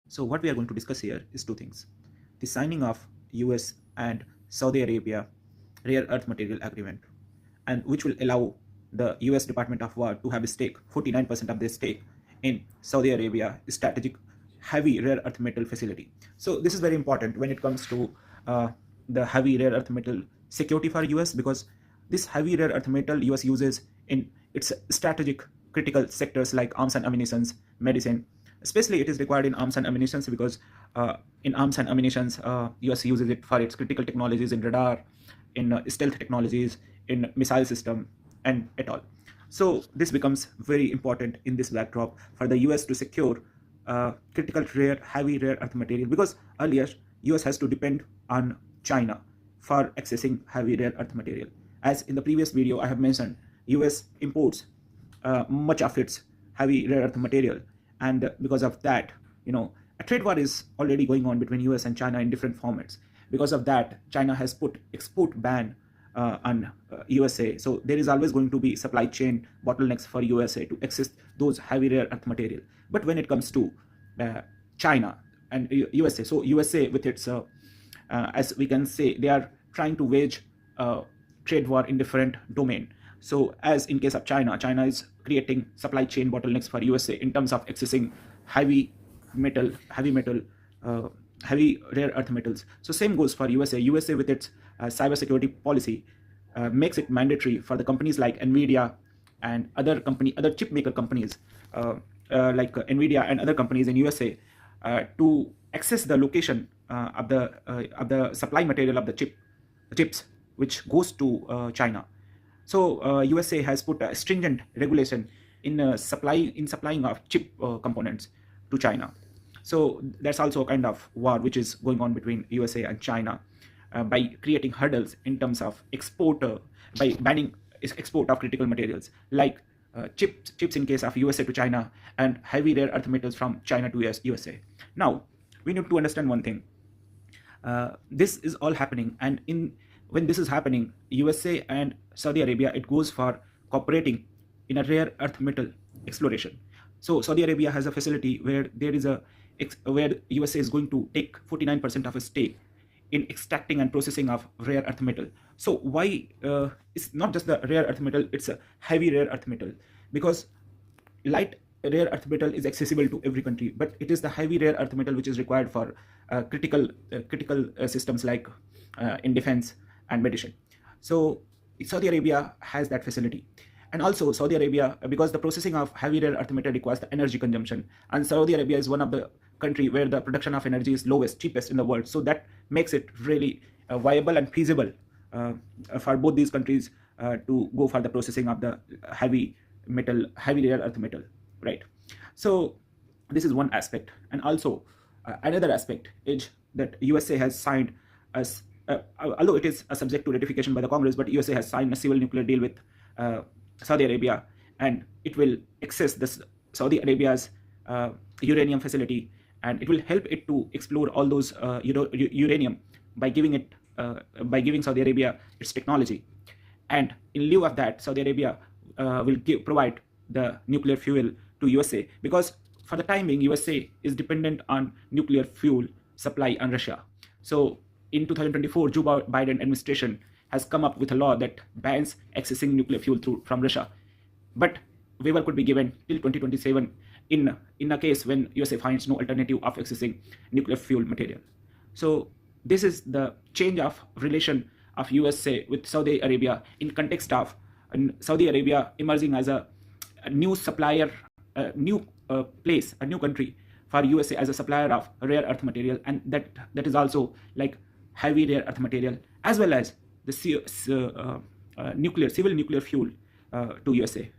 So what we are going to discuss here is two things: the signing of US and Saudi Arabia rare earth material agreement, and which will allow the US Department of War to have a stake, 49% of their stake, in Saudi Arabia strategic heavy rare earth metal facility. So this is very important when it comes to the heavy rare earth metal security for US, because this heavy rare earth metal US uses in its strategic critical sectors like arms and ammunition, medicine. Especially it is required in arms and ammunition because in arms and ammunition US uses it for its critical technologies in radar, in stealth technologies, in missile system, and at all. So this becomes very important in this backdrop for the US to secure critical heavy rare earth material, because earlier US has to depend on China for accessing heavy rare earth material. As in the previous video I have mentioned, US imports much of its heavy rare earth material, and because of that, a trade war is already going on between US and China in different formats. Because of that, China has put export ban on USA. So there is always going to be supply chain bottlenecks for USA to access those heavy rare earth material. But when it comes to China and USA, so USA with its as we can say, they are trying to wage trade war in different domain. So as in case of China is creating supply chain bottlenecks for USA in terms of accessing heavy rare earth metals. So same goes for USA. USA with its cybersecurity policy makes it mandatory for the companies like NVIDIA and other chip maker companies like NVIDIA and other companies in USA to access the location of the supply material of the chips which goes to China. So USA has put a stringent regulation in supplying of chip components to China. So that's also a kind of war which is going on between USA and China by creating hurdles in terms of export, by banning export of critical materials like chips in case of USA to China, and heavy rare earth metals from China to USA. Now we need to understand one thing. This is all happening, and when this is happening, USA and Saudi Arabia, it goes for cooperating in a rare earth metal exploration. So Saudi Arabia has a facility where where USA is going to take 49% of a stake in extracting and processing of rare earth metal. So why it's not just the rare earth metal, it's a heavy rare earth metal, because light rare earth metal is accessible to every country, but it is the heavy rare earth metal which is required for critical systems like in defense and medicine. So Saudi Arabia has that facility. And also Saudi Arabia, because the processing of heavy rare earth metal requires the energy consumption, and Saudi Arabia is one of the country where the production of energy is lowest, cheapest in the world. So that makes it really viable and feasible for both these countries to go for the processing of the heavy rare earth metal, right? So this is one aspect. And also another aspect is that USA has signed as although it is subject to ratification by the Congress, but USA has signed a civil nuclear deal with Saudi Arabia, and it will access this Saudi Arabia's uranium facility, and it will help it to explore all those uranium by giving Saudi Arabia its technology. And in lieu of that, Saudi Arabia will provide the nuclear fuel to USA, because for the time being USA is dependent on nuclear fuel supply on Russia. So in 2024, Joe Biden administration has come up with a law that bans accessing nuclear fuel from Russia. But waiver could be given till 2027 in a case when USA finds no alternative of accessing nuclear fuel material. So this is the change of relation of USA with Saudi Arabia in context of Saudi Arabia emerging as a new supplier, a new place, a new country for USA as a supplier of rare earth material, and that is also like heavy rare earth material, as well as the civil nuclear fuel to USA,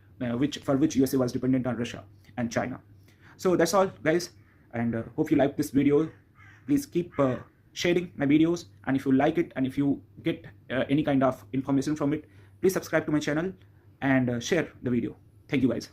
for which USA was dependent on Russia and China. So that's all, guys, and hope you like this video. Please keep sharing my videos, and if you like it and if you get any kind of information from it, please subscribe to my channel and share the video. Thank you, guys.